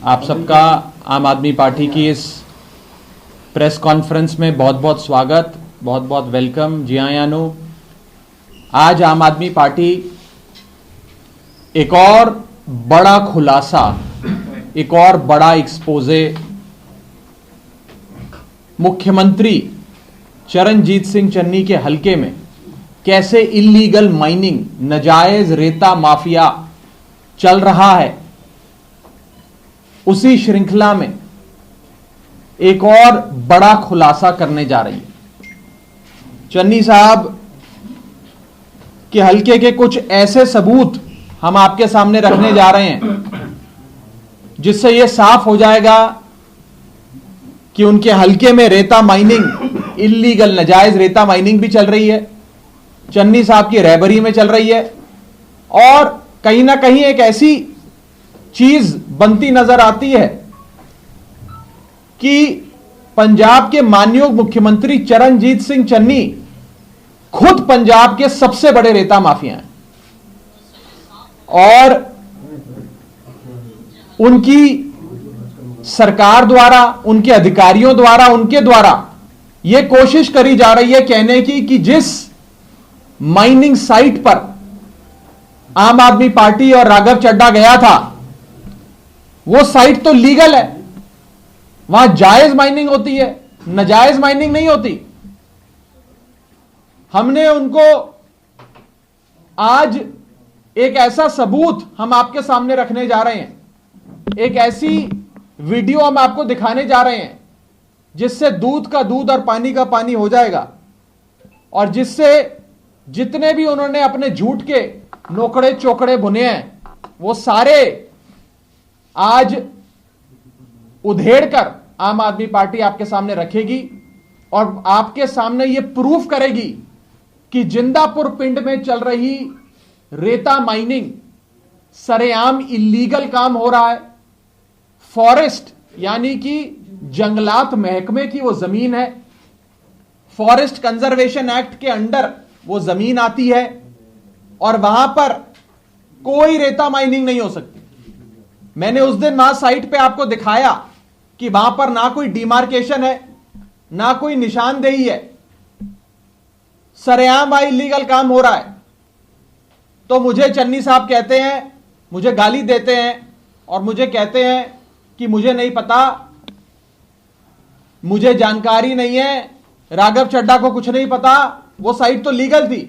आप सबका आम आदमी पार्टी की इस प्रेस कॉन्फ्रेंस में बहुत बहुत स्वागत, बहुत बहुत वेलकम। जी हाँ यानो, आज आम आदमी पार्टी एक और बड़ा खुलासा, एक और बड़ा एक्सपोजे मुख्यमंत्री चरणजीत सिंह चन्नी के हलके में कैसे इल्लीगल माइनिंग, नाजायज रेता माफिया चल रहा है, उसी श्रृंखला में एक और बड़ा खुलासा करने जा रही है। चन्नी साहब के हलके के कुछ ऐसे सबूत हम आपके सामने रखने जा रहे हैं जिससे यह साफ हो जाएगा कि उनके हलके में रेता माइनिंग, इल्लीगल नाजायज रेता माइनिंग भी चल रही है, चन्नी साहब की रहबरी में चल रही है और कहीं ना कहीं एक ऐसी चीज बनती नजर आती है कि पंजाब के माननीय मुख्यमंत्री चरणजीत सिंह चन्नी खुद पंजाब के सबसे बड़े रेता माफिया हैं और उनकी सरकार द्वारा, उनके अधिकारियों द्वारा, उनके द्वारा यह कोशिश करी जा रही है कहने की कि जिस माइनिंग साइट पर आम आदमी पार्टी और राघव चड्ढा गया था वो साइट तो लीगल है, वहां जायज माइनिंग होती है, नाजायज माइनिंग नहीं होती। हमने उनको आज एक ऐसा सबूत हम आपके सामने रखने जा रहे हैं, एक ऐसी वीडियो हम आपको दिखाने जा रहे हैं जिससे दूध का दूध और पानी का पानी हो जाएगा और जिससे जितने भी उन्होंने अपने झूठ के नोकड़े चोकड़े बुने हैं वो सारे आज उधेड़ कर आम आदमी पार्टी आपके सामने रखेगी और आपके सामने यह प्रूफ करेगी कि जिंदापुर पिंड में चल रही रेता माइनिंग सरेआम इल्लीगल काम हो रहा है। फॉरेस्ट यानी कि जंगलात महकमे की वो जमीन है, फॉरेस्ट कंजर्वेशन एक्ट के अंडर वो जमीन आती है और वहां पर कोई रेता माइनिंग नहीं हो सकती। मैंने उस दिन वहां साइट पे आपको दिखाया कि वहां पर ना कोई डिमार्केशन है, ना कोई निशानदेही है, सरेआम इल्लीगल काम हो रहा है। तो मुझे चन्नी साहब कहते हैं, मुझे गाली देते हैं और मुझे कहते हैं कि मुझे नहीं पता, मुझे जानकारी नहीं है, राघव चड्ढा को कुछ नहीं पता, वो साइट तो लीगल थी।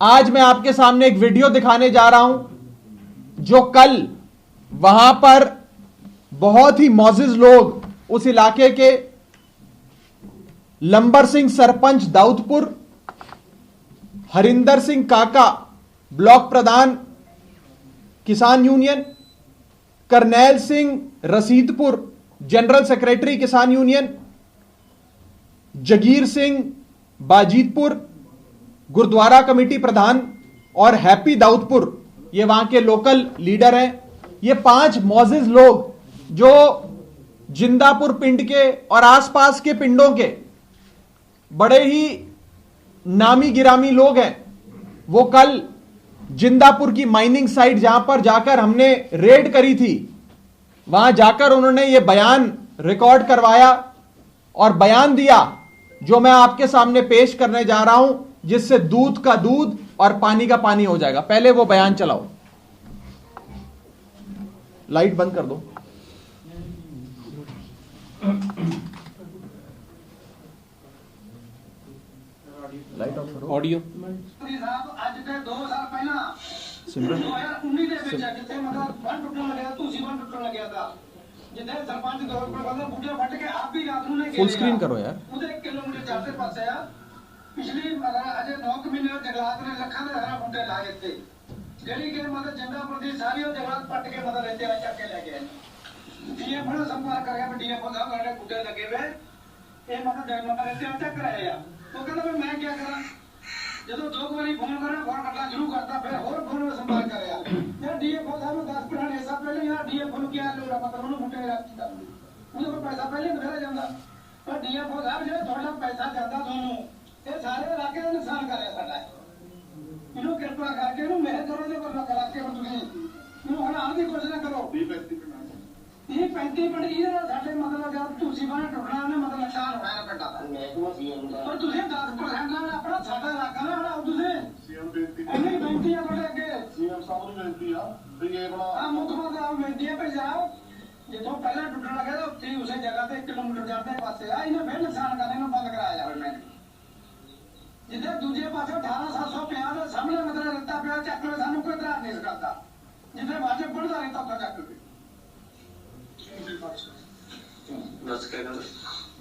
आज मैं आपके सामने एक वीडियो दिखाने जा रहा हूं जो कल वहां पर बहुत ही मौजिज लोग, उस इलाके के लंबर सिंह सरपंच दाऊदपुर, हरिंदर सिंह काका ब्लॉक प्रधान किसान union, Karnail Singh Rasidpur general secretary किसान यूनियन, जगीर सिंह बाजीतपुर गुरुद्वारा कमेटी प्रधान और हैप्पी दाऊदपुर, ये वहां के लोकल लीडर हैं। ये 5 मौजिज लोग जो जिंदापुर पिंड के और आसपास के पिंडों के बड़े ही नामी गिरामी लोग हैं, वो कल जिंदापुर की माइनिंग साइट जहां पर जाकर हमने रेड करी थी, वहां जाकर उन्होंने ये बयान रिकॉर्ड करवाया और बयान दिया जो मैं आपके सामने पेश करने जा रहा हूं, जिससे दूध का दूध और पानी का पानी हो जाएगा। पहले वो बयान चलाओ, लाइट बंद कर दो। लाइट ऑफ करो, ऑडियो। ਅੱਜ ਤੇ 2 ਸਾਲ ਪਹਿਲਾਂ सिमरन 2019 ਦੇ ਵਿੱਚ ਜਿੱਥੇ ਮਤਲਬ ਬੰਨ ਟੁੱਟਣ ਲੱਗਿਆ, ਤੁਸੀਂ ਬੰਨ ਟੁੱਟਣ ਲੱਗਿਆ ਤਾਂ ਜਿੱਥੇ ਸਰਪੰਚ ਦੌਰ ਪਰ ਕਹਿੰਦਾ ਬੂਟੇ ਫੱਟ ਕੇ ਆਪ ਵੀ ਰਾਤ ਨੂੰ ਨੇ फुल स्क्रीन करो यार। ਉਹਦੇ 1 ਕਿਲੋਮੀਟਰ ਚਾਰੇ ਪਾਸੇ ਆ। ਪਿਛਲੀ ਅਜੇ 9 ਮਹੀਨੇ ਜੰਗਲਾਤ ਨੇ ਲੱਖਾਂ ਦੇ ਹਜ਼ਾਰਾਂ ਬੂਟੇ ਲਾਏ ਇੱਥੇ, ਜਿਹੜੀ ਕਿ ਮਤਲਬ ਜੰਗਲਾਤ ਦੀ ਸਾਰੀ ਉਹ ਜੰਗਲਾਤ ਪੱਟ ਕੇ ਮਤਲਬ ਇੱਥੇ ਆ ਚੱਕ ਕੇ ਲੈ ਗਏ। ਡੀਐਫ ਨਾਲ ਸੰਪਰਕ ਕਰਿਆ, ਡੀਐਫ ਦਾ ਸਾਡੇ ਬੂਟੇ ਲੱਗੇ ਵੇ ਇਹ ਮਤਲਬ ਇੱਥੇ ਆ ਚੱਕ ਰਹੇ ਆ। ਉਹ ਕਹਿੰਦਾ ਮੈਂ ਕੀ ਕਰਾਂ, ਜਦੋਂ 2 ਵਾਰੀ ਫੋਨ ਕਰਿਆ, ਫੋਨ ਕਰਨਾ ਸ਼ੁਰੂ ਕਰਤਾ, ਫਿਰ ਹੋਰ ਫੋਨ ਵਿੱਚ ਸੰਪਰਕ ਕਰਿਆ। ਯਾਰ ਡੀਐਫਓ ਸਾਹਿਬ ਨੂੰ 10 ਪੁਰਾਣੇ ਹਿੱਸਾ ਪਹਿਲੇ ਯਾਰ ਡੀਐਫਓ ਨੂੰ ਕਿਹਾ ਲੋੜਾ ਮਤਲਬ ਉਹਨੂੰ ਮੁੰਡੇ ਰੱਖ ਦਿੱਤਾ, ਉਹਦੇ ਕੋਲ ਪੈਸਾ ਪਹਿਲੇ ਨਿਕਲ ਜਾਂਦਾ। ਪਰ ਡੀਐਫਓ ਸਾਹਿਬ ਜਿਹੜਾ ਤੁਹਾਡਾ ਪੈਸਾ ਜਾਂਦਾ ਤੁਹਾਨੂੰ, ਇਹ ਸਾਰੇ ਇਲਾਕੇ ਦਾ ਨੁਕਸਾਨ ਕਰ ਰਿਹਾ ਸਾਡਾ। ਇਹਨੂੰ ਕਿਰਪਾ ਕਰਕੇ ਇਹਨੂੰ ਮੇਰੇ ਤਰ੍ਹਾਂ ਦੇ ਕੋਲ ਕਰਾ ਕੇ ਤੁਸੀਂ ਇਹਨੂੰ ਹਟਾਉਣ ਦੀ ਕੋਸ਼ਿਸ਼ ਨਾ ਕਰੋ। 35 ਪਿੰਡ ਇਹਦੇ ਨਾਲ ਸਾਡੇ ਮਤਲਬ ਜਦ ਤੁਸੀਂ ਬਾਹਰ ਟੁੱਟਣਾ ਉਹਨੇ ਮਤਲਬ ਨੁਕਸਾਨ ਹੋਣਾ ਹੈ ਪਿੰਡਾਂ ਦਾ ਪਰ ਤੁਸੀਂ 10% ਨਾਲ ਆਪਣਾ ਸਾਡਾ ਇਲਾਕਾ ਨਾ ਹੜਾਓ ਤੁਸੀਂ ਸੀਐਮ ਬੇਨਤੀ ਇੰਨੀ ਬੇਨਤੀ ਆ ਤੁਹਾਡੇ ਅੱਗੇ ਸੀਐਮ ਸਾਹਿਬ ਨੂੰ ਬੇਨਤੀ ਆ ਵੀ ਇਹ ਬਣਾ ਆ ਮੁੱਖ ਮੰਤਰੀ ਬੇਨਤੀ ਹੈ ਭੇਜਾਓ ਜਿੱਥੋਂ ਪਹਿਲਾਂ ਟੁੱਟਣ ਲੱਗਾ ਤਾਂ ਉੱਥੇ ਹੀ ਉਸੇ ਜਗ੍ਹਾ ਤੇ 1 ਕਿਲੋਮੀਟਰ ਜਾਂਦੇ ਪਾਸੇ ਆ ਇਹਨੇ ਫਿਰ ਨੁਕਸਾਨ ਕਰਨੇ ਨੂੰ ਬੰਦ ਕਰਾਇਆ ਜਾਵੇ ਮੈਂ ਜਿੱਥੇ ਦੂਜੇ ਪਾਸੇ 18750 ਦੇ ਸਾਹਮਣੇ ਮਤਲਬ ਰੇਤਾ ਪਿਆ ਚੱਕ ਲਵੇ ਸਾਨੂੰ ਕੋਈ ਇਤਰਾਜ਼ ਨਹੀਂ ਕਰਦਾ ਜਿੱਥੇ ਵਾਜਬ ਪੜਦਾ ਰੇਤਾ ਉੱਥੇ ਚੱਕ ਲਵੇ ਦੱਸ ਕੇ ਨਾ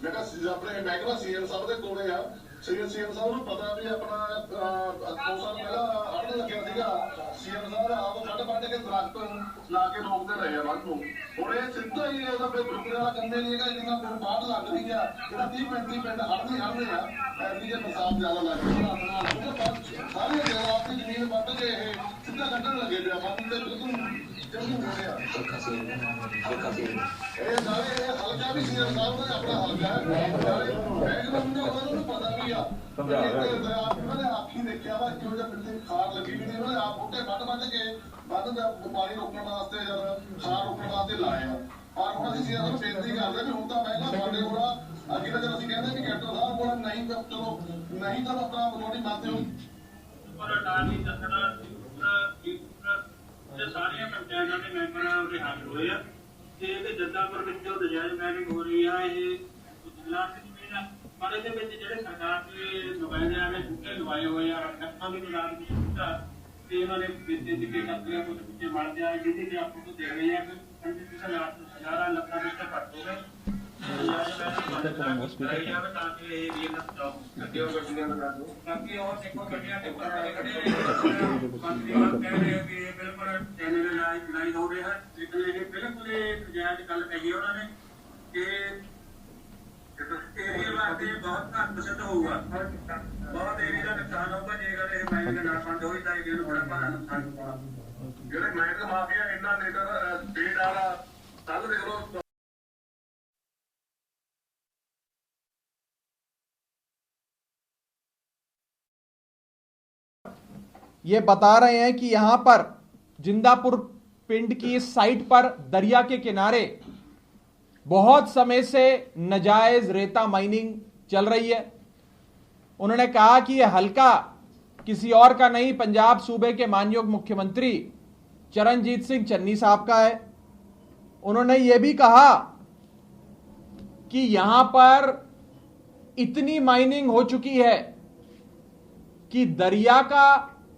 ਬੇਟਾ ਆਪਣੇ ਮਹਿਕਮਾ ਸੀਐਮ ਸਾਹਿਬ ਦੇ ਕੋਲੇ ਆ ਸੀਐਮ ਸਾਹਿਬ ਨੂੰ ਪਤਾ ਵੀ ਆਪਣਾ 2 ਸਾਲ ਪਹਿਲਾਂ ਹੜ੍ਹ ਲੱਗਿਆ ਸੀਗਾ ਸੀਐਮ ਸਾਹਿਬ ਆਪ ਕੱਢ ਕੇ ਦਰਖਤ ਲਾ ਕੇ ਰੋਕਦੇ ਰਹੇ ਆ ਵੱਲ ਨੂੰ ਹੁਣ ਇਹ ਸਿੱਧਾ ਹੀ ਉਹਦਾ ਕੋਈ ਰੁਕਣ ਵਾਲਾ ਕੰਦੇ ਨਹੀਂ ਹੈਗਾ ਜਿੰਨਾ ਫਿਰ ਬਾਹਰ ਲੱਗ ਰਹੀ ਆ ਜਿਹੜਾ 30-35 ਪਿੰਡ ਹੜ੍ਹਦੇ ਆ ਐਸੀ ਜੇ ਬਰਸਾਤ ਜ਼ਿਆਦਾ ਲੱਗ ਰਹੀ ਆ ਸਾਰੇ ਜਵਾਬ ਦੀ ਜ਼ਮੀਨ ਵੱਧ ਕੇ ਇਹ ਸਿੱਧਾ ਕੱਢਣ ਲੱਗੇ ਪਿਆ ਬੰਦ ਤੇ ਬਿਲਕੁਲ ਜਲਦੀ ਹੋ ਰਿਹਾ ਇਹ ਸਾਰੇ ਹਲਕਾ ਵੀ ਸੀਐਮ ਸਾਹਿਬ ਦਾ ਆਪਣਾ ਹਲਕਾ ਹੈ ਮਹਿਕਮਾ ਨੂੰ ਉਹਨਾਂ ਨੂੰ ਪਤਾ ਵੀ ਆ ਉਹਨਾਂ ਨੇ ਆਖੀ ਦੇਖਿਆ ਵਾ ਕਿਉਂ ਜਿਹਾ ਪਿੰਡ ਦੀ ਖਾਰ ਲੱਗੀ ਵੀ ਨਹੀਂ ਉਹਨਾਂ ਨੇ ਆਪ ਬੂਟੇ ਵੱਢ ਕੇ ਵੱਧ ਦਾ ਪਾਣੀ ਰੋਕਣ ਵਾਸਤੇ ਜਦ ਖਾਰ ਰੋਕਣ ਵਾਸਤੇ ਲਾਏ ਆ ਪਰ ਹੁਣ ਅਸੀਂ ਸੀਐਮ ਨੂੰ ਬੇਨਤੀ ਕਰਦੇ ਵੀ ਹੁਣ ਤਾਂ ਪਹਿਲਾਂ ਸਾਡੇ ਕੋਲ ਅੱਗੇ ਤਾਂ ਜਦ ਅਸੀਂ ਕਹਿੰਦੇ ਵੀ ਕੈਪਟਨ ਸਾਹਿਬ ਕੋਲ ਨਹੀਂ ਤਾਂ ਚਲੋ ਨਹੀਂ ਤਾਂ ਆਪਣਾ ਮਨੋੜੀ ਮੰਨਦੇ ਹੋ ਪਰ ਅਟਾਰਨੀ ਦੱਸਣਾ ਤੇ ਸਾਰੀਆਂ ਪੰਚਾਇਤਾਂ ਦੇ ਮੈਂਬਰਾਂ ਉਹਦੇ ਹੱਲ ਹੋਏ ਆ ਤੇ ਇਹਦੇ ਜੱਦਾਪੁਰ ਵਿੱਚ ਜੋ ਨਜਾਇਜ਼ ਮਾਈਨਿੰਗ ਹੋ ਰਹੀ ਆ ਇਹ ਗੁਜਰਾਤ ਦੀ ਮੇਰਾ ਪਰ ਇਹਦੇ ਵਿੱਚ ਜਿਹੜੇ ਸਰਕਾਰ ਦੇ ਨੁਮਾਇੰਦਿਆਂ ਨੇ ਬੂਟੇ ਲਵਾਏ ਹੋਏ ਆ ਰੱਖਾਂ ਵੀ ਲਗਾ ਦਿੱਤਾ ਤੇ ਇਹਨਾਂ ਨੇ ਬੇਤੇ ਦੀ ਕੰਪਨੀਆਂ ਕੁਝ ਬੂਟੇ ਮਰ ਜਾਏ ਜਿਹਦੇ ਤੇ ਆਪਾਂ ਨੂੰ ਦੇ ਰਹੇ ਆ ਕਿ 50,000 ਲੱਖਾਂ ਦੇ ਘੱਟ ਹੋ ਗਏ ताकि और देखो गड्डियां टिप्पर वाले खड़े कह रहे हैं कि ये बिल्कुल चैनल लाइन हो रहा है लेकिन ये बिल्कुल जायज गल कही उन्होंने कि एरिया वास्ते बहुत घट सिद्ध होगा बहुत एरिया का नुकसान होगा जेकर ये माइनिंग ना बंद होई तो एरिया बड़ा भारा नुकसान होगा ਜਿਹੜੇ ਮਾਈਨਿੰਗ ਮਾਫੀਆ ਇੰਨਾ ਨੇਤਰ ਡੇਟ ਵਾਲਾ ਕੱਲ ਦੇਖ ਲਓ ये बता रहे हैं कि यहां पर जिंदापुर पिंड की इस साइट पर दरिया के किनारे बहुत समय से नाजायज रेता माइनिंग चल रही है। उन्होंने कहा कि यह हल्का किसी और का नहीं, पंजाब सूबे के मानयोग मुख्यमंत्री चरणजीत सिंह चन्नी साहब का है। उन्होंने यह भी कहा कि यहां पर इतनी माइनिंग हो चुकी है कि दरिया का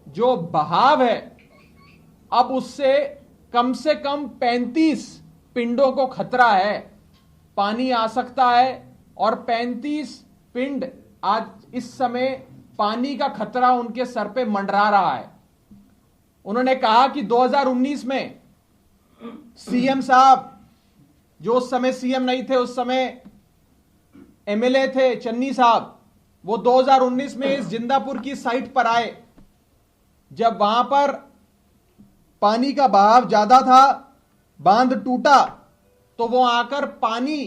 जो बहाव है अब उससे कम से कम 35 पिंडों को खतरा है, पानी आ सकता है और 35 पिंड आज इस समय पानी का खतरा उनके सर पे मंडरा रहा है। उन्होंने कहा कि 2019 में सीएम साहब, जो उस समय सीएम नहीं थे, उस समय एमएलए थे चन्नी साहब, वो 2019 में इस जिंदापुर की साइट पर आए। जब वहां पर पानी का बहाव ज्यादा था, बांध टूटा, तो वो आकर पानी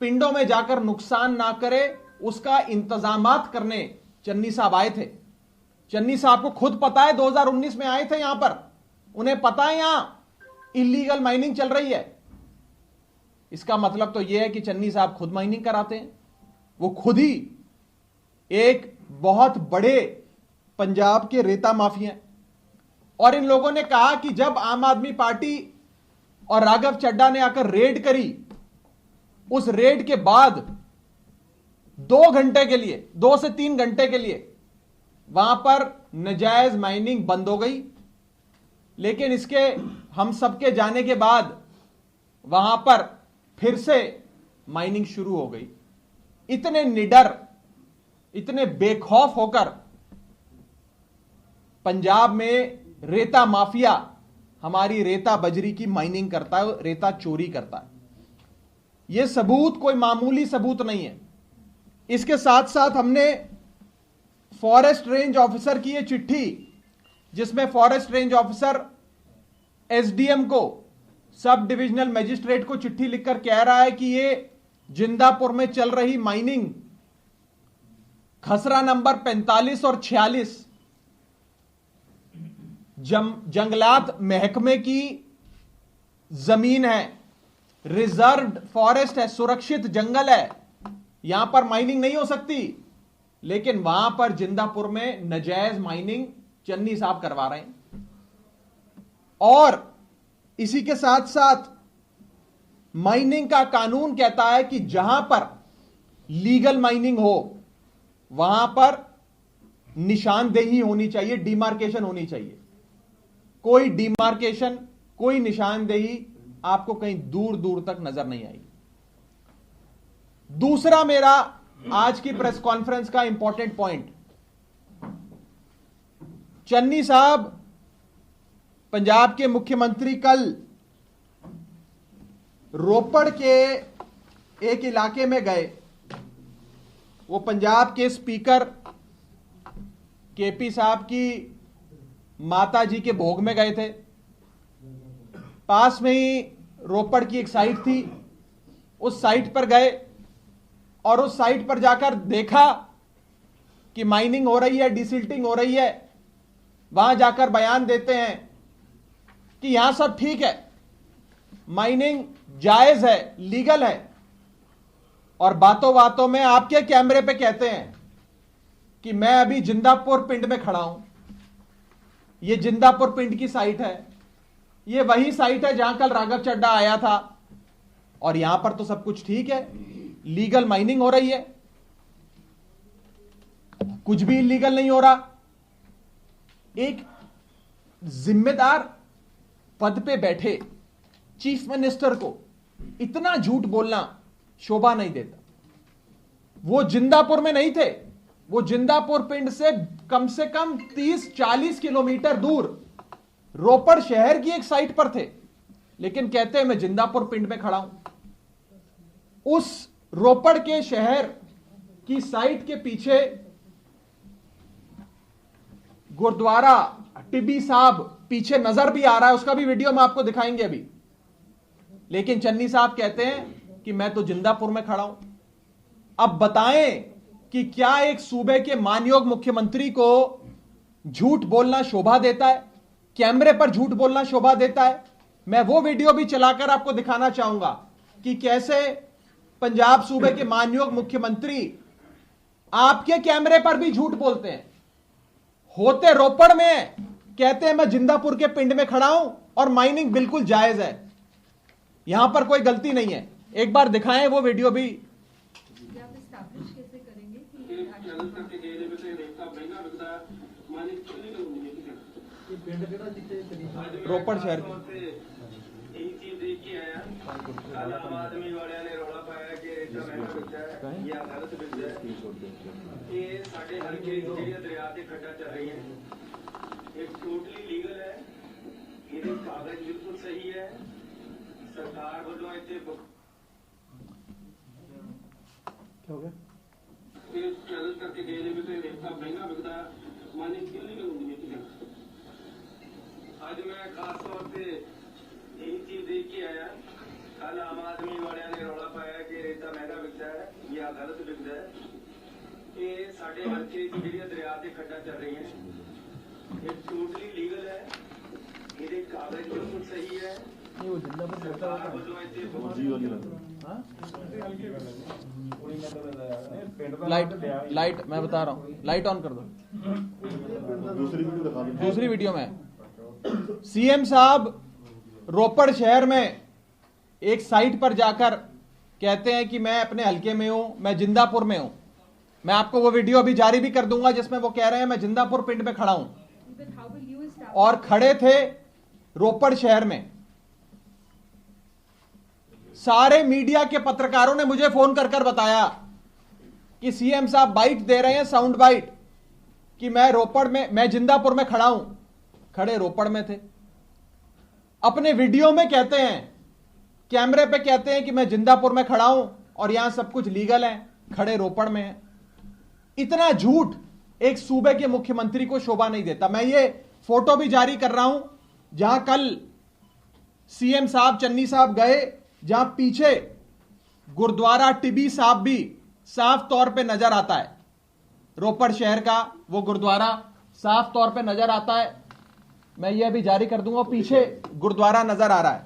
पिंडों में जाकर नुकसान ना करे उसका इंतजामात करने चन्नी साहब आए थे। चन्नी साहब को खुद पता है, 2019 में आए थे यहां पर, उन्हें पता है यहां इलीगल माइनिंग चल रही है। इसका मतलब तो यह है कि चन्नी साहब खुद माइनिंग कराते हैं, वो खुद ही एक बहुत बड़े पंजाब के रेता माफिया हैं। और इन लोगों ने कहा कि जब आम आदमी पार्टी और राघव चड्ढा ने आकर रेड करी, उस रेड के बाद 2 घंटे के लिए, 2 से 3 घंटे के लिए वहां पर नाजायज माइनिंग बंद हो गई। लेकिन इसके हम सबके जाने के बाद वहां पर फिर से माइनिंग शुरू हो गई। इतने निडर, इतने बेखौफ होकर पंजाब में रेता माफिया हमारी रेता बजरी की माइनिंग करता है, रेता चोरी करता है। यह सबूत कोई मामूली सबूत नहीं है। इसके साथ साथ हमने फॉरेस्ट रेंज ऑफिसर की यह चिट्ठी, जिसमें फॉरेस्ट रेंज ऑफिसर एसडीएम को, सब डिविजनल मजिस्ट्रेट को चिट्ठी लिखकर कह रहा है कि यह जिंदापुर में चल रही माइनिंग खसरा नंबर 45 और 46 जंगलात महकमे की जमीन है रिजर्व्ड फॉरेस्ट है, सुरक्षित जंगल है, यहां पर माइनिंग नहीं हो सकती, लेकिन वहां पर जिंदापुर में नाजायज माइनिंग चन्नी साहब करवा रहे हैं। और इसी के साथ साथ माइनिंग का कानून कहता है कि जहां पर लीगल माइनिंग हो वहां पर निशानदेही होनी चाहिए, डिमार्केशन होनी चाहिए। कोई डिमार्केशन, कोई निशानदेही आपको कहीं दूर दूर तक नजर नहीं आएगी। दूसरा मेरा आज की प्रेस कॉन्फ्रेंस का इंपॉर्टेंट पॉइंट, चन्नी साहब पंजाब के मुख्यमंत्री कल रोपड़ के एक इलाके में गए। वो पंजाब के स्पीकर केपी साहब की माता जी के भोग में गए थे। पास में ही रोपड़ की एक साइट थी, उस साइट पर गए और उस साइट पर जाकर देखा कि माइनिंग हो रही है, डिसिल्टिंग हो रही है। वहां जाकर बयान देते हैं कि यहां सब ठीक है, माइनिंग जायज है, लीगल है, और बातों बातों में आपके कैमरे पे कहते हैं कि मैं अभी जिंदापुर पिंड में खड़ा हूं। यह जिंदापुर पिंड की साइट है, यह वही साइट है जहां कल राघव चड्ढा आया था, और यहां पर तो सब कुछ ठीक है, लीगल माइनिंग हो रही है, कुछ भी इलीगल नहीं हो रहा। एक जिम्मेदार पद पे बैठे चीफ मिनिस्टर को इतना झूठ बोलना शोभा नहीं देता। वो जिंदापुर में नहीं थे, वो जिंदापुर पिंड से कम 30-40 किलोमीटर दूर रोपड़ शहर की एक साइट पर थे, लेकिन कहते हैं मैं जिंदापुर पिंड में खड़ा हूं। उस रोपड़ के शहर की साइट के पीछे गुरुद्वारा टिब्बी साहब पीछे नजर भी आ रहा है, उसका भी वीडियो हम आपको दिखाएंगे अभी। लेकिन चन्नी साहब कहते हैं कि मैं तो जिंदापुर में खड़ा हूं। अब बताएं कि क्या एक सूबे के मानयोग मुख्यमंत्री को झूठ बोलना शोभा देता है, कैमरे पर झूठ बोलना शोभा देता है? मैं वो वीडियो भी चलाकर आपको दिखाना चाहूंगा कि कैसे पंजाब सूबे के मानयोग मुख्यमंत्री आपके कैमरे पर भी झूठ बोलते हैं। होते रोपड़ में कहते हैं मैं जिंदापुर के पिंड में खड़ा हूं और माइनिंग बिल्कुल जायज है, यहां पर कोई गलती नहीं है। एक बार दिखाएं वो वीडियो भी। रोपड़ शहर यही चीज देख के आया। कल आम आदमी वाले ने रौला पाया कि रेता महंगा बिकता है या गलत बिकता है। ये साडे हल्के ਜਿਹੜੀਆਂ ਦਰਿਆ ਤੇ ਖੱਡਾਂ ਚੱਲ ਰਹੀਆਂ ਇਹ ਟੋਟਲੀ ਲੀਗਲ ਹੈ, ਇਹਦੇ ਕਾਗਜ਼ ਬਿਲਕੁਲ ਸਹੀ ਹੈ। ਸਰਕਾਰ ਵੱਲੋਂ ਇੱਥੇ क्या हो गया? ਇਹ ਚੈਲੰਜ ਕਰਕੇ ਗਏ ਨੇ ਵੀ ਤੇ ਰੇਤਾ ਮਹਿੰਗਾ ਬਿਕਦਾ ਮਾਨੀ ਇਲੀਗਲ ਹੁੰਦੀ ਹੈ ਕਿਤੇ। ਅੱਜ ਮੈਂ ਖਾਸ ਤੌਰ ਤੇ यही चीज देख के आया। कल आम आदमी वाले ने रौला पाया कि रेता महंगा बिकता है या गलत बिकता है। ये साडे हल्के की ਜਿਹੜੀਆਂ ਦਰਿਆ ਤੇ ਖੱਡਾਂ ਚੱਲ ਰਹੀਆਂ ਇਹ ਟੋਟਲੀ ਲੀਗਲ ਹੈ, ਇਹਦੇ ਕਾਗਜ਼ ਬਿਲਕੁਲ ਸਹੀ ਹੈ। ये वो जिंदापुर रहता ਸਰਕਾਰ ਵੱਲੋਂ ਇੱਥੇ ਬਹੁਤ लाइट मैं बता रहा हूं, लाइट ऑन कर दो। दूसरी वीडियो दिखा दो। दूसरी वीडियो में सीएम साहब रोपड़ शहर में एक साइट पर जाकर कहते हैं कि मैं अपने हलके में हूं, मैं जिंदापुर में हूं। मैं आपको वो वीडियो अभी जारी भी कर दूंगा जिसमें वो कह रहे हैं मैं जिंदापुर पिंड में खड़ा हूं, और खड़े थे रोपड़ शहर में। सारे मीडिया के पत्रकारों ने मुझे फोन कर बताया कि सीएम साहब बाइट दे रहे हैं, साउंड बाइट, कि मैं रोपड़ में, मैं जिंदापुर में खड़ा हूं। खड़े रोपड़ में थे। अपने वीडियो में कहते हैं, कैमरे पे कहते हैं कि मैं जिंदापुर में खड़ा हूं और यहां सब कुछ लीगल है, खड़े रोपड़ में है। इतना झूठ एक सूबे के मुख्यमंत्री को शोभा नहीं देता। मैं ये फोटो भी जारी कर रहा हूं जहां कल सीएम साहब चन्नी साहब गए, जहां पीछे गुरुद्वारा टिब्बी साहब भी साफ तौर पे नजर आता है। रोपड़ शहर का वो गुरुद्वारा साफ तौर पे नजर आता है। मैं ये अभी जारी कर दूंगा, पीछे गुरुद्वारा नजर आ रहा है।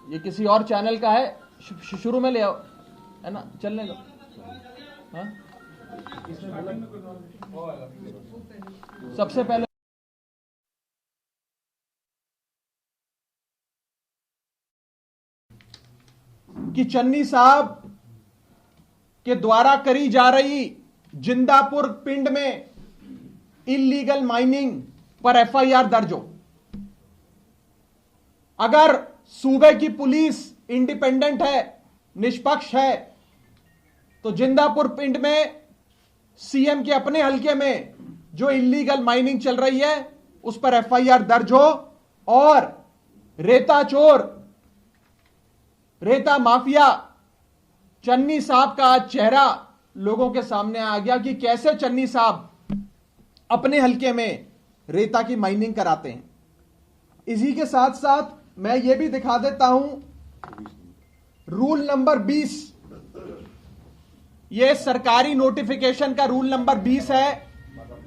ये किसी और चैनल का है, शुरू में ले आओ, है ना, चलने लो। हाँ? सबसे पहले कि चन्नी साहब के द्वारा करी जा रही जिंदापुर पिंड में इल्लीगल माइनिंग पर एफआईआर दर्ज हो। अगर सूबे की पुलिस इंडिपेंडेंट है, निष्पक्ष है, तो जिंदापुर पिंड में सीएम के अपने हलके में जो इल्लीगल माइनिंग चल रही है उस पर एफआईआर दर्ज हो और रेता चोर, रेता माफिया चन्नी साहब का आज चेहरा लोगों के सामने आ गया कि कैसे चन्नी साहब अपने हलके में रेता की माइनिंग कराते हैं। इसी के साथ साथ मैं यह भी दिखा देता हूं रूल नंबर 20, यह सरकारी नोटिफिकेशन का रूल नंबर 20 है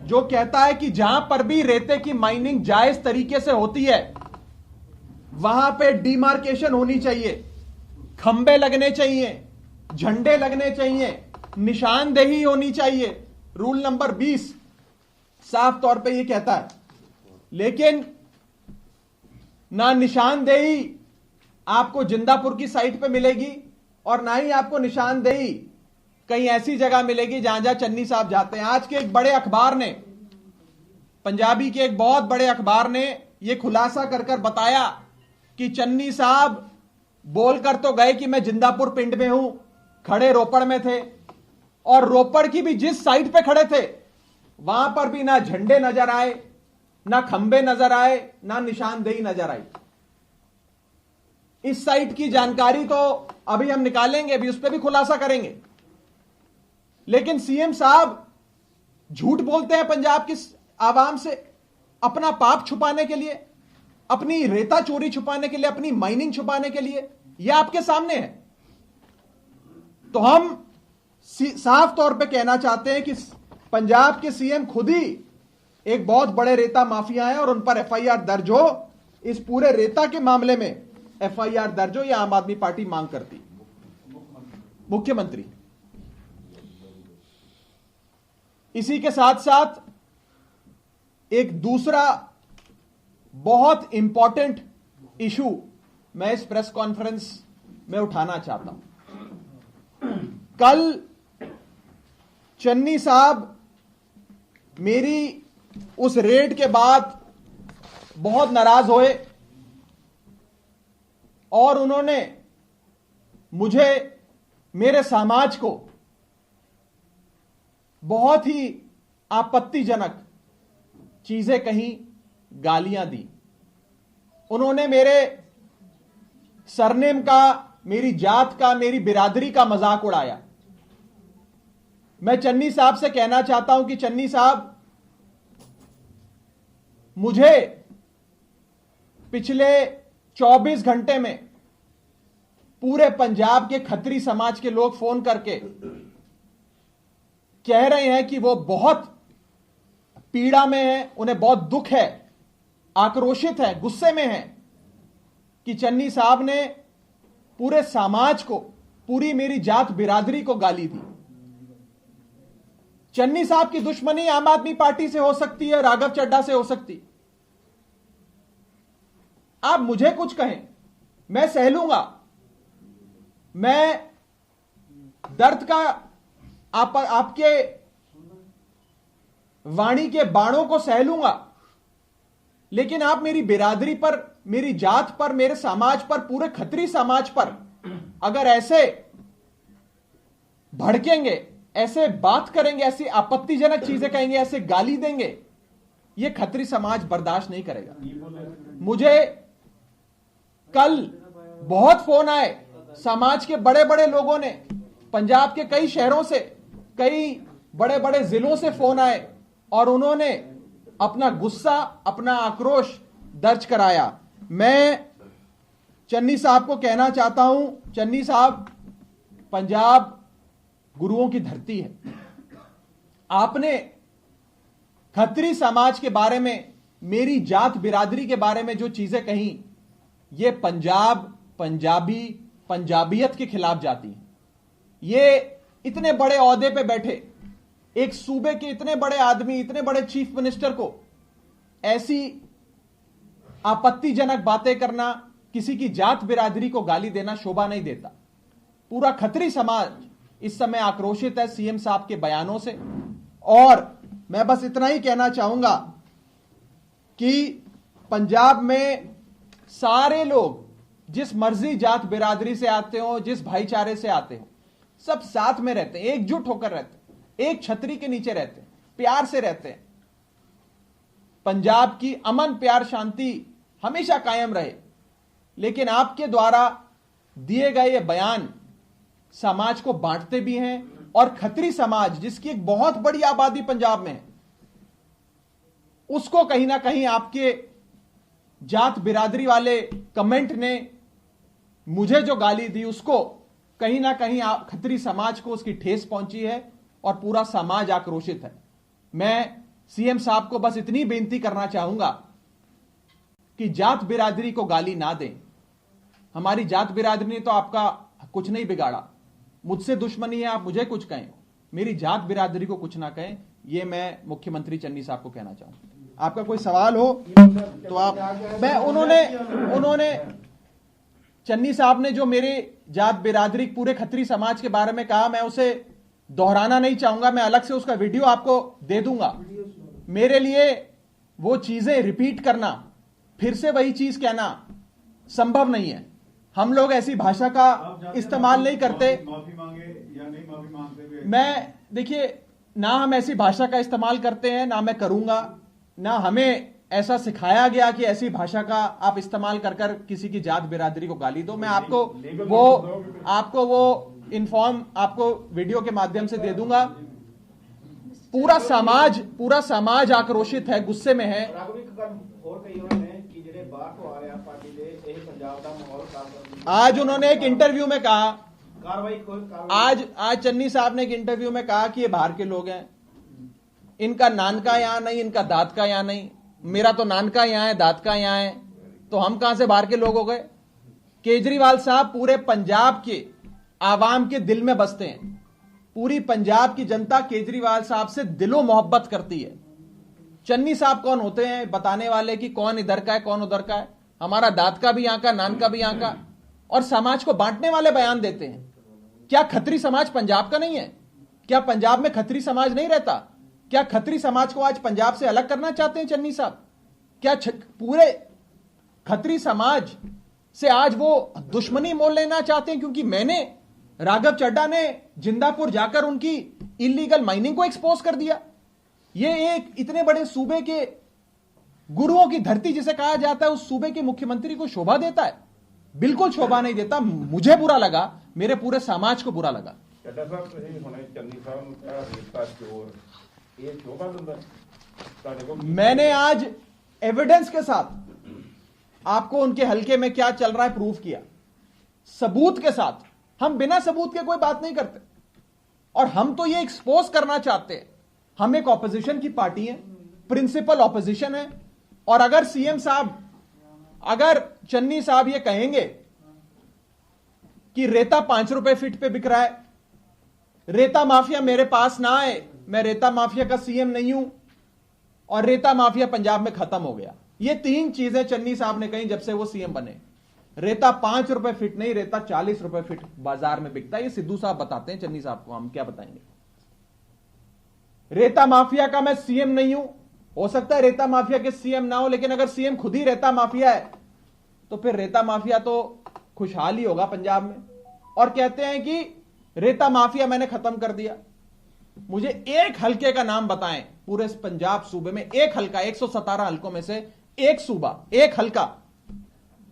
जो कहता है कि जहां पर भी रेते की माइनिंग जायज तरीके से होती है वहां पे डिमार्केशन होनी चाहिए, खंबे लगने चाहिए, झंडे लगने चाहिए, निशानदेही होनी चाहिए। रूल नंबर 20 साफ तौर पे यह कहता है, लेकिन ना निशानदेही आपको जिंदापुर की साइट पे मिलेगी और ना ही आपको निशानदेही कहीं ऐसी जगह मिलेगी जहां जहां चन्नी साहब जाते हैं। आज के एक बड़े अखबार ने, पंजाबी के एक बहुत बड़े अखबार ने यह खुलासा कर कर बताया कि चन्नी साहब बोलकर तो गए कि मैं जिंदापुर पिंड में हूं, खड़े रोपड़ में थे, और रोपड़ की भी जिस साइट पे खड़े थे वहां पर भी ना झंडे नजर आए, ना खंबे नजर आए, ना निशानदेही नजर आई। इस साइट की जानकारी तो अभी हम निकालेंगे, अभी उस पर भी खुलासा करेंगे, लेकिन सीएम साहब झूठ बोलते हैं पंजाब की आवाम से अपना पाप छुपाने के लिए, अपनी रेता चोरी छुपाने के लिए, अपनी माइनिंग छुपाने के लिए। यह आपके सामने है। तो हम साफ तौर पे कहना चाहते हैं कि पंजाब के सीएम खुद ही एक बहुत बड़े रेता माफिया हैं और उन पर एफआईआर दर्ज हो। इस पूरे रेता के मामले में एफआईआर दर्ज हो, यह आम आदमी पार्टी मांग करती। मुख्यमंत्री इसी के साथ साथ एक दूसरा बहुत इंपॉर्टेंट इशू मैं इस प्रेस कॉन्फ्रेंस में उठाना चाहता हूं। कल चन्नी साहब मेरी उस रेड के बाद बहुत नाराज हुए और उन्होंने मुझे, मेरे समाज को बहुत ही आपत्तिजनक चीजें कहीं, गालियां दी। उन्होंने मेरे सरनेम का, मेरी जात का, मेरी बिरादरी का मजाक उड़ाया। मैं चन्नी साहब से कहना चाहता हूं कि चन्नी साहब, मुझे पिछले 24 घंटे में पूरे पंजाब के खत्री समाज के लोग फोन करके कह रहे हैं कि वो बहुत पीड़ा में हैं, उन्हें बहुत दुख है, आक्रोशित है, गुस्से में है कि चन्नी साहब ने पूरे समाज को, पूरी मेरी जात बिरादरी को गाली दी। चन्नी साहब की दुश्मनी आम आदमी पार्टी से हो सकती है, राघव चड्ढा से हो सकती। आप मुझे कुछ कहें, मैं सह लूंगा, मैं दर्द का आपके वाणी के बाणों को सह लूंगा, लेकिन आप मेरी बिरादरी पर, मेरी जात पर, मेरे समाज पर, पूरे खत्री समाज पर अगर ऐसे भड़केंगे, ऐसे बात करेंगे, ऐसी आपत्तिजनक चीजें कहेंगे, ऐसे गाली देंगे, यह खत्री समाज बर्दाश्त नहीं करेगा। मुझे कल बहुत फोन आए, समाज के बड़े बड़े लोगों ने, पंजाब के कई शहरों से, कई बड़े बड़े जिलों से फोन आए और उन्होंने अपना गुस्सा, अपना आक्रोश दर्ज कराया। मैं चन्नी साहब को कहना चाहता हूं, चन्नी साहब, पंजाब गुरुओं की धरती है। आपने खत्री समाज के बारे में, मेरी जात बिरादरी के बारे में जो चीजें कही, ये पंजाब पंजाबियत के खिलाफ जाती हैं। ये इतने बड़े ओहदे पे बैठे एक सूबे के इतने बड़े आदमी, इतने बड़े चीफ मिनिस्टर को ऐसी आपत्तिजनक बातें करना, किसी की जात बिरादरी को गाली देना शोभा नहीं देता। पूरा खत्री समाज इस समय आक्रोशित है सीएम साहब के बयानों से। और मैं बस इतना ही कहना चाहूंगा कि पंजाब में सारे लोग जिस मर्जी जात बिरादरी से आते हो, जिस भाईचारे से आते हो, सब साथ में रहते हैं, एकजुट होकर रहते हैं, एक छतरी के नीचे रहते हैं, प्यार से रहते हैं। पंजाब की अमन, प्यार, शांति हमेशा कायम रहे। लेकिन आपके द्वारा दिए गए ये बयान समाज को बांटते भी हैं, और खत्री समाज जिसकी एक बहुत बड़ी आबादी पंजाब में है, उसको कहीं ना कहीं आपके जात बिरादरी वाले कमेंट ने मुझे जो गाली दी, उसको कहीं ना कहीं खत्री समाज को उसकी ठेस पहुंची है और पूरा समाज आक्रोशित है। मैं सीएम साहब को बस इतनी बेनती करना चाहूंगा कि जात बिरादरी को गाली ना दें। हमारी जात बिरादरी ने तो आपका कुछ नहीं बिगाड़ा। मुझसे दुश्मनी है, आप मुझे कुछ कहें, मेरी जात बिरादरी को कुछ ना कहें। यह मैं मुख्यमंत्री चन्नी साहब को कहना चाहूंगा। आपका कोई सवाल हो तो आप, मैं उन्होंने चन्नी साहब ने जो मेरे जात बिरादरी, पूरे खत्री समाज के बारे में कहा, मैं उसे दोहराना नहीं चाहूंगा। मैं अलग से उसका वीडियो आपको दे दूंगा। मेरे लिए वो चीजें रिपीट करना, फिर से वही चीज कहना संभव नहीं है। हम लोग ऐसी भाषा का इस्तेमाल नहीं करते। माफी मांगे या नहीं माफी मांगते? मैं, देखिए, ना हम ऐसी भाषा का इस्तेमाल करते हैं, ना मैं करूंगा, ना हमें ऐसा सिखाया गया कि ऐसी भाषा का आप इस्तेमाल कर कर किसी की जात बिरादरी को गाली दो। मैं आपको वो इन्फॉर्म आपको वीडियो के माध्यम से दे दूंगा। पूरा समाज आक्रोशित है, गुस्से में है। आज उन्होंने एक इंटरव्यू में कहा, आज चन्नी साहब ने एक इंटरव्यू में कहा कि ये बाहर के लोग हैं, इनका नानका यहां नहीं, इनका दाद का यहां नहीं। मेरा तो नानका यहां है, दाद का यहां है, तो हम कहां से बाहर के लोग हो गए? केजरीवाल साहब पूरे पंजाब के आवाम के दिल में बसते हैं। पूरी पंजाब की जनता केजरीवाल साहब से दिलो मोहब्बत करती है। चन्नी साहब कौन होते हैं बताने वाले कि कौन इधर का है, कौन उधर का है? हमारा दाद का भी यहां का, नान का भी यहां का, और समाज को बांटने वाले बयान देते हैं। क्या खत्री समाज पंजाब का नहीं है? क्या पंजाब में खत्री समाज नहीं रहता? क्या खत्री समाज को आज पंजाब से अलग करना चाहते हैं चन्नी साहब? क्या पूरे खत्री समाज से आज वो दुश्मनी मोल लेना चाहते हैं? क्योंकि मैंने, राघव चड्ढा ने जिंदापुर जाकर उनकी इलीगल माइनिंग को एक्सपोज कर दिया। ये एक इतने बड़े सूबे के गुरुओं की धरती जिसे कहा जाता है, उस सूबे के मुख्यमंत्री को शोभा देता है? बिल्कुल शोभा नहीं देता। मुझे बुरा लगा, मेरे पूरे समाज को बुरा लगा। चड्ढा साहब, ਤੁਸੀਂ ਹੁਣੇ ਚੰਨੀ ਸਾਹਿਬ ਨੂੰ ਕਿਹਾ ਰੇਤਾ ਚੋਰ, ਇਹ ਸ਼ੋਭਾ ਦਿੰਦਾ ਤੁਹਾਡੇ ਕੋਲ? मैंने आज एविडेंस के साथ आपको उनके हलके में क्या चल रहा है प्रूफ किया, सबूत के साथ। हम बिना सबूत के कोई बात नहीं करते, और हम तो ये एक्सपोज करना चाहते हैं। हम एक ऑपोजिशन की पार्टी है, प्रिंसिपल ऑपोजिशन है, और अगर सीएम साहब, अगर चन्नी साहब ये कहेंगे कि रेता 5 रुपए फीट पे बिक रहा है, रेता माफिया मेरे पास ना आए, मैं रेता माफिया का सीएम नहीं हूं, और रेता माफिया पंजाब में खत्म हो गया। ये 3 चीजें चन्नी साहब ने कही जब से वो सीएम बने। रेता 5 रुपए फीट नहीं, रेता 40 रुपए फीट बाजार में बिकता है। ये सिद्धू साहब बताते हैं चन्नी साहब को, हम क्या बताएंगे? रेता माफिया का मैं सीएम नहीं हूं। हो सकता है रेता माफिया के सीएम ना हो, लेकिन अगर सीएम खुद ही रेता माफिया है तो फिर रेता माफिया तो खुशहाल ही होगा पंजाब में। और कहते हैं कि रेता माफिया मैंने खत्म कर दिया। मुझे एक हलके का नाम बताएं पूरे पंजाब सूबे में, एक हलका, 117 हलकों में से एक सूबा, एक हलका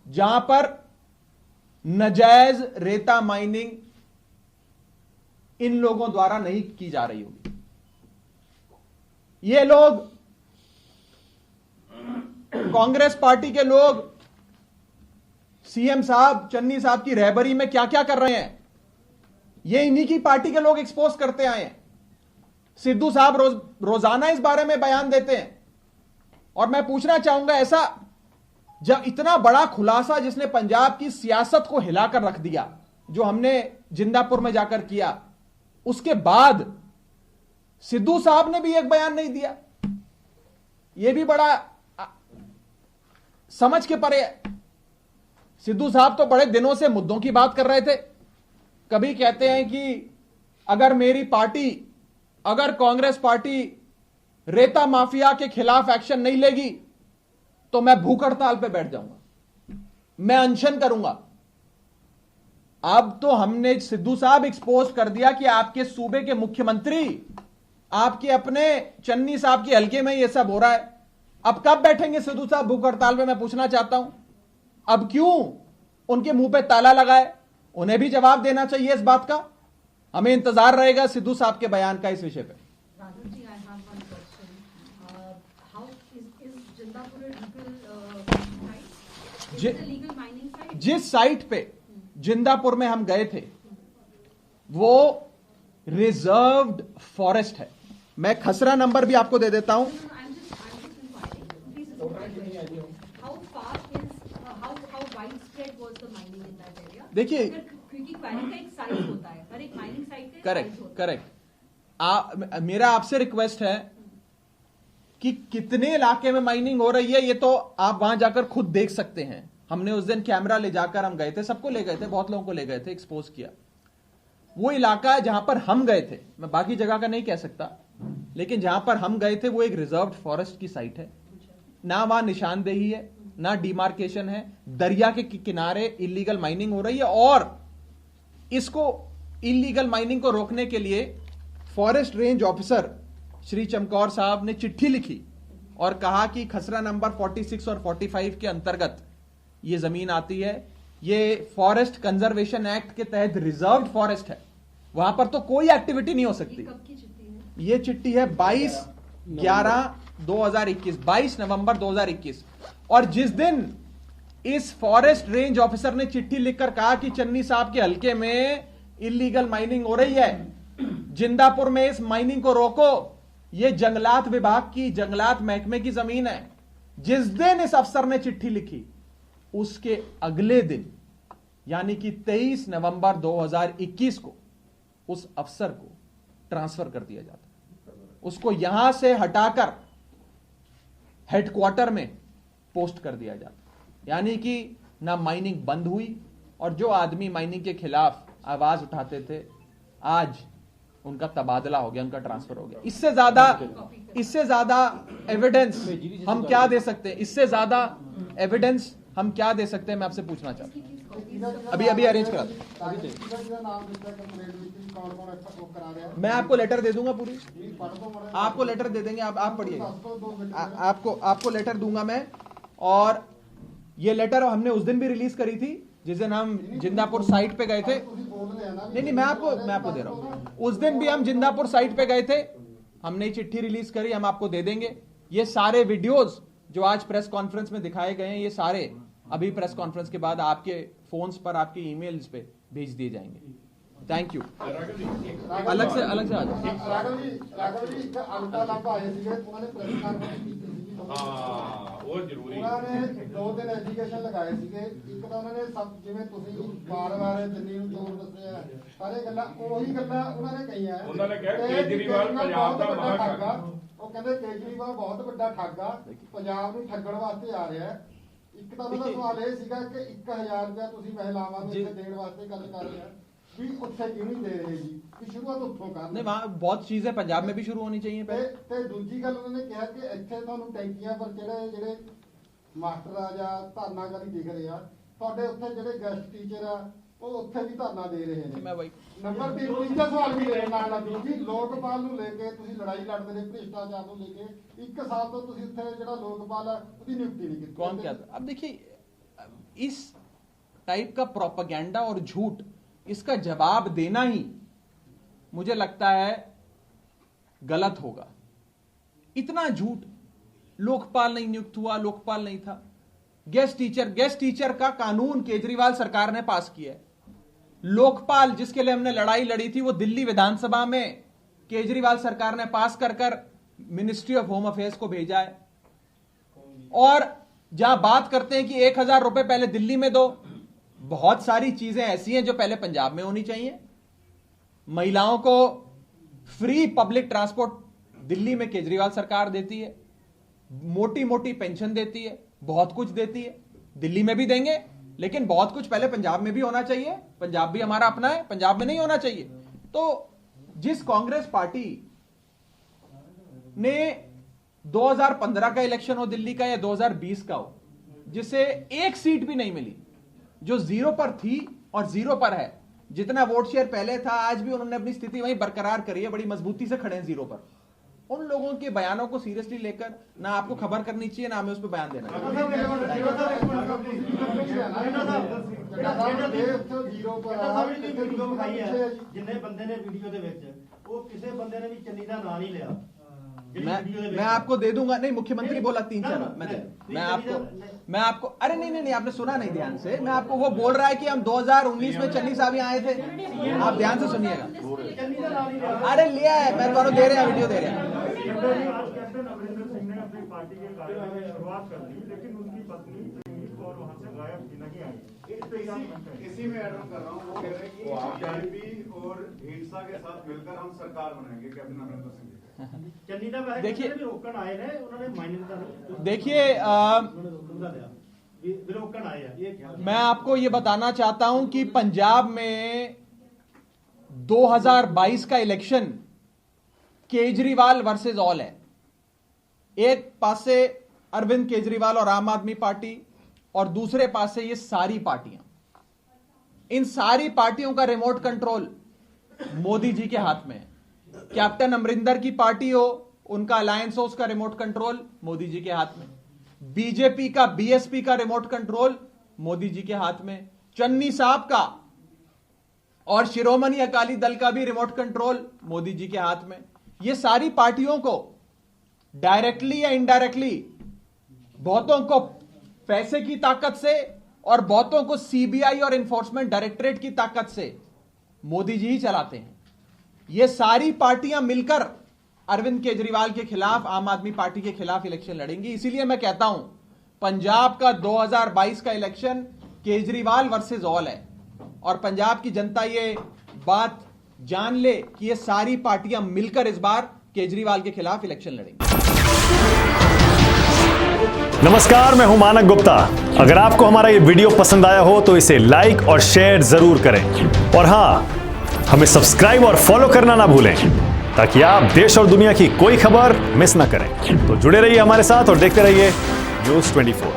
जहां पर नाजायज रेता माइनिंग इन लोगों द्वारा नहीं की जा रही होगी। ये लोग, कांग्रेस पार्टी के लोग, सीएम साहब, चन्नी साहब की रहबरी में क्या क्या कर रहे हैं, ये इन्हीं की पार्टी के लोग एक्सपोज करते आए हैं। सिद्धू साहब रोजाना इस बारे में बयान देते हैं। और मैं पूछना चाहूंगा, ऐसा जब इतना बड़ा खुलासा जिसने पंजाब की सियासत को हिलाकर रख दिया, जो हमने जिंदापुर में जाकर किया, उसके बाद सिद्धू साहब ने भी एक बयान नहीं दिया। यह भी बड़ा समझ के परे है। सिद्धू साहब तो बड़े दिनों से मुद्दों की बात कर रहे थे। कभी कहते हैं कि अगर मेरी पार्टी, अगर कांग्रेस पार्टी रेता माफिया के खिलाफ एक्शन नहीं लेगी तो मैं भूख हड़ताल पे बैठ जाऊंगा, मैं अनशन करूंगा। अब तो हमने सिद्धू साहब एक्सपोज कर दिया कि आपके सूबे के मुख्यमंत्री, आपके अपने चन्नी साहब के हलके में यह सब हो रहा है। अब कब बैठेंगे सिद्धू साहब भूख हड़ताल पे, मैं पूछना चाहता हूं। अब क्यों उनके मुंह पे ताला लगा है? उन्हें भी जवाब देना चाहिए इस बात का। हमें इंतजार रहेगा सिद्धू साहब के बयान का इस विषय पे। Raghavji, I have one question. How is Jindapur a legal site? Is it a legal mining site? जिस साइट पे जिंदापुर में हम गए थे वो रिजर्व्ड फॉरेस्ट है। मैं खसरा नंबर भी आपको दे देता हूं। No, I'm just inquiring. Please explain. How widespread was the mining in that area? देखिए, क्योंकि क्वारी का एक साइज होता है, हर एक माइनिंग साइट का करेक्ट करेक्ट। मेरा आपसे रिक्वेस्ट है कि कितने इलाके में माइनिंग हो रही है ये तो आप वहां जाकर खुद देख सकते हैं। हमने उस दिन कैमरा ले जाकर हम गए थे, सबको ले गए थे, बहुत लोगों को ले गए थे, एक्सपोज किया। वो इलाका है जहां पर हम गए थे, मैं बाकी जगह का नहीं कह सकता, लेकिन जहां पर हम गए थे वो एक रिजर्व्ड फॉरेस्ट की साइट है। ना वहां निशानदेही है, ना डिमार्केशन है, दरिया के किनारे इलीगल माइनिंग हो रही है। और इसको इलीगल माइनिंग को रोकने के लिए forest range officer Shri Chamkaur साहब ने चिट्ठी लिखी और कहा कि खसरा नंबर 46 और 45 के अंतर्गत ये जमीन आती है, ये फॉरेस्ट कंजर्वेशन एक्ट के तहत रिजर्व्ड फॉरेस्ट है, वहां पर तो कोई एक्टिविटी नहीं हो सकती। कब की चिट्ठी है? ये चिट्ठी है 22/11/2021, 22 नवंबर 2021। और जिस दिन इस फॉरेस्ट रेंज ऑफिसर ने चिट्ठी लिखकर कहा कि चन्नी साहब के हलके में इलीगल माइनिंग हो रही है, जिंदापुर में इस माइनिंग को रोको, ये जंगलात विभाग की, जंगलात महकमे की जमीन है, जिस दिन इस अफसर ने चिट्ठी लिखी उसके अगले दिन यानी कि 23 नवंबर 2021 को उस अफसर को ट्रांसफर कर दिया जाता, उसको यहां से हटाकर हेडक्वार्टर में पोस्ट कर दिया जाता। यानी कि ना माइनिंग बंद हुई, और जो आदमी माइनिंग के खिलाफ आवाज उठाते थे आज उनका तबादला हो गया, उनका ट्रांसफर हो गया। इससे ज्यादा एविडेंस हम क्या दे सकते हैं? इससे ज्यादा एविडेंस हम क्या दे सकते हैं? मैं आपसे पूछना चाहता हूं। अभी अरेंज करा दो। मैं आपको लेटर दे दूंगा, पूरी आपको लेटर दे देंगे, आप पढ़िएगा। आपको लेटर दूंगा मैं। और ये लेटर हमने उस दिन भी रिलीज करी थी जिस दिन हम जिंदापुर साइट पे गए थे। नहीं, मैं आपको दे रहा हूं। उस दिन भी हम जिंदापुर साइट पे गए थे, हमने चिट्ठी रिलीज करी, हम आपको दे देंगे। ये सारे वीडियोस जो आज प्रेस कॉन्फ्रेंस में दिखाए गए हैं, ये सारे अभी प्रेस कॉन्फ्रेंस के बाद आपके फोन्स पर, आपके ईमेल्स पे भेज दिए जाएंगे। Thank you. अलग से आ जाओ। राघव जी ਇੱਕ ਅਲਟਾ ਲੱਭ ਆਏ ਸੀਗੇ, ਉਹਨਾਂ ਨੇ ਪ੍ਰੈਸ ਕਾਨਫਰੰਸ ਕੀਤੀ ਸੀ। ਉਹ ਜ਼ਰੂਰੀ। ਉਹਨਾਂ ਨੇ 2 ਦਿਨ ਐਜੂਕੇਸ਼ਨ ਲਗਾਏ ਸੀਗੇ। ਇੱਕ ਤਾਂ ਉਹਨਾਂ ਨੇ ਸਭ ਜਿਵੇਂ ਤੁਸੀਂ ਵਾਰ-ਵਾਰ ਦਿੱਲੀ ਨੂੰ ਚੋਰ ਦੱਸਿਆ, ਸਾਰੇ ਗੱਲਾਂ ਉਹੀ ਗੱਲਾਂ ਉਹਨਾਂ ਨੇ ਕਹੀਆਂ। ਉਹਨਾਂ ਨੇ ਕਿਹਾ ਕੇਜਰੀਵਾਲ ਪੰਜਾਬ ਦਾ ਮਹਾਠੱਗ ਆ। ਉਹ ਕਹਿੰਦੇ ਕੇਜਰੀਵਾਲ ਬਹੁਤ ਵੱਡਾ ਠੱਗ ਆ, ਪੰਜਾਬ ਨੂੰ ਠੱਗਣ ਵਾਸਤੇ ਆ ਰਿਹਾ। ਇੱਕ ਤਾਂ ਉਹਨਾਂ ਦਾ ਸਵਾਲ ਇਹ ਸੀਗਾ ਕਿ 1000 ਰੁਪਇਆ ਤੁਸੀਂ ਮਹਿਲਾਵਾਂ ਨੂੰ ਇੱਥੇ ਦੇਣ ਵਾਸਤੇ ਗੱਲ ਕਰ ਰਹੇ ਆ, भी उत्थे क्यों नहीं दे रहे जी, कि शुरुआत उत्थों करनी। नहीं, वहां बहुत चीजें पंजाब में भी शुरू होनी चाहिए पहले। ते दूजी गल उन्होंने कहा कि इत्थे तुहानूं टैंकियां पर ਜਿਹੜੇ ਮਾਸਟਰ ਆ ਜਾਂ ਧਰਨਾਕਾਰੀ ਦਿਖ ਰਹੇ ਆ, ਤੁਹਾਡੇ ਉੱਥੇ ਜਿਹੜੇ ਗੈਸਟ ਟੀਚਰ ਆ ਉਹ ਉੱਥੇ ਵੀ ਧਰਨਾ ਦੇ ਰਹੇ ਨੇ। मैं वही ਨੰਬਰ 3 ਤੀਜਾ ਸਵਾਲ ਵੀ ਲੈਣ ਨਾਲ ਜੀ, ਲੋਕਪਾਲ ਨੂੰ ਲੈ ਕੇ ਤੁਸੀਂ ਲੜਾਈ ਲੜਦੇ ਨੇ ਭ੍ਰਿਸ਼ਟਾਚਾਰ ਨੂੰ ਲੈ ਕੇ। 1 ਸਾਲ ਤੋਂ ਤੁਸੀਂ ਉੱਥੇ ਜਿਹੜਾ ਲੋਕਪਾਲ ਆ ਉਹਦੀ ਨਿਯੁਕਤੀ नहीं की। कौन क्या था? अब देखिए, इस टाइप का प्रोपेगेंडा और झूठ, इसका जवाब देना ही मुझे लगता है गलत होगा। इतना झूठ, लोकपाल नहीं नियुक्त हुआ, लोकपाल नहीं था। गेस्ट टीचर का कानून केजरीवाल सरकार ने पास किया है। लोकपाल जिसके लिए हमने लड़ाई लड़ी थी, वो दिल्ली विधानसभा में केजरीवाल सरकार ने पास कर मिनिस्ट्री ऑफ होम अफेयर्स को भेजा है। और जहां बात करते हैं कि 1,000 रुपए पहले दिल्ली में दो। बहुत सारी चीजें ऐसी हैं जो पहले पंजाब में होनी चाहिए। महिलाओं को फ्री पब्लिक ट्रांसपोर्ट दिल्ली में केजरीवाल सरकार देती है, मोटी मोटी पेंशन देती है, बहुत कुछ देती है। दिल्ली में भी देंगे, लेकिन बहुत कुछ पहले पंजाब में भी होना चाहिए। पंजाब भी हमारा अपना है, पंजाब में नहीं होना चाहिए। तो जिस कांग्रेस पार्टी ने 2015 का इलेक्शन हो दिल्ली का या 2020 का हो, जिसे एक सीट भी नहीं मिली, जो जीरो पर थी और जीरो पर है, जितना वोट शेयर पहले था आज भी उन्होंने अपनी स्थिति वहीं बरकरार करी है, बड़ी मजबूती से खड़े हैं जीरो पर। उन लोगों के बयानों को सीरियसली लेकर ना आपको खबर करनी चाहिए, ना हमें उस पर बयान देना चाहिए। जिन्ने बंदे ने वीडियो ਦੇ ਵਿੱਚ ਉਹ ਕਿਸੇ ਬੰਦੇ ਨੇ ਵੀ ਚੰਨੀ ਦਾ ਨਾਂ नहीं लिया। मैं आपको दे दूंगा। नहीं, मुख्यमंत्री बोला 3-4 मैं आपको अरे नहीं, आपने सुना नहीं ध्यान से। मैं आपको वो बोल रहा है कि हम 2019 में चन्नी साहब यहाँ आए थे। आप ध्यान से सुनिएगा। अरे लिया है, मैं तुम्हारा दे रहा वीडियो दे रहा। कैप्टन अमरिंदर सिंह ने अपनी पार्टी के कार्यालय में शुरुआत कर दी, लेकिन उनकी पत्नी और वहां से गायब नहीं आई। इसी में एड ऑन कर रहा हूँ। वो कह रहे हैं कि बीजेपी और हिंसा के साथ मिलकर हम सरकार बनाएंगे। कैप्टन अमरिंदर सिंह देखिए मैं आपको ये बताना चाहता हूं कि पंजाब में 2022 का इलेक्शन केजरीवाल वर्सेस ऑल है। एक पास से अरविंद केजरीवाल और आम आदमी पार्टी, और दूसरे पास से ये सारी पार्टियां। इन सारी पार्टियों का रिमोट कंट्रोल मोदी जी के हाथ में है। कैप्टन अमरिंदर की पार्टी हो, उनका अलायंस हो, उसका रिमोट कंट्रोल मोदी जी के हाथ में। बीजेपी का, बीएसपी का रिमोट कंट्रोल मोदी जी के हाथ में। चन्नी साहब का और शिरोमणि अकाली दल का भी रिमोट कंट्रोल मोदी जी के हाथ में। ये सारी पार्टियों को डायरेक्टली या इनडायरेक्टली, बहुतों को पैसे की ताकत से और बहुतों को सीबीआई और एनफोर्समेंट डायरेक्टरेट की ताकत से मोदी जी ही चलाते हैं। ये सारी पार्टियां मिलकर अरविंद केजरीवाल के खिलाफ, आम आदमी पार्टी के खिलाफ इलेक्शन लड़ेंगी। इसीलिए मैं कहता हूं पंजाब का 2022 का इलेक्शन केजरीवाल वर्सेस ऑल है, और पंजाब की जनता ये बात जान ले कि ये सारी पार्टियां मिलकर इस बार केजरीवाल के खिलाफ इलेक्शन लड़ेंगी। नमस्कार, मैं हूं मानक गुप्ता। अगर आपको हमारा ये वीडियो पसंद आया हो तो इसे लाइक और शेयर जरूर करें, और हां, हमें सब्सक्राइब और फॉलो करना ना भूलें, ताकि आप देश और दुनिया की कोई खबर मिस ना करें। तो जुड़े रहिए हमारे साथ और देखते रहिए न्यूज़ 24।